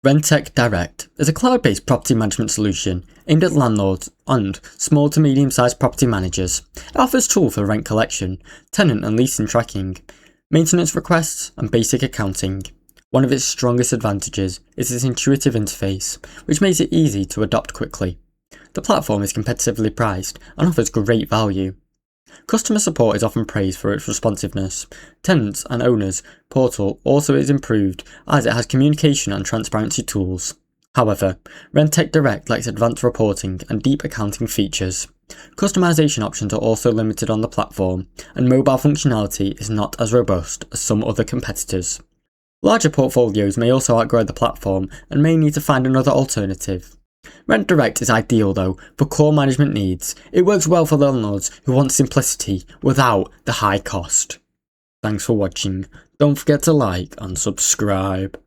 Rentec Direct is a cloud-based property management solution aimed at landlords and small to medium-sized property managers. It offers tools for rent collection, tenant and leasing tracking, maintenance requests, and basic accounting. One of its strongest advantages is its intuitive interface, which makes it easy to adopt quickly. The platform is competitively priced and offers great value. Customer support is often praised for its responsiveness. Tenants and owners portal also is improved as it has communication and transparency tools. However, Rentec Direct lacks advanced reporting and deep accounting features. Customization options are also limited on the platform, and mobile functionality is not as robust as some other competitors. Larger portfolios may also outgrow the platform and may need to find another alternative. Rent Direct is ideal though for core management needs. It works well for landlords who want simplicity without the high cost. Thanks for watching. Don't forget to like and subscribe.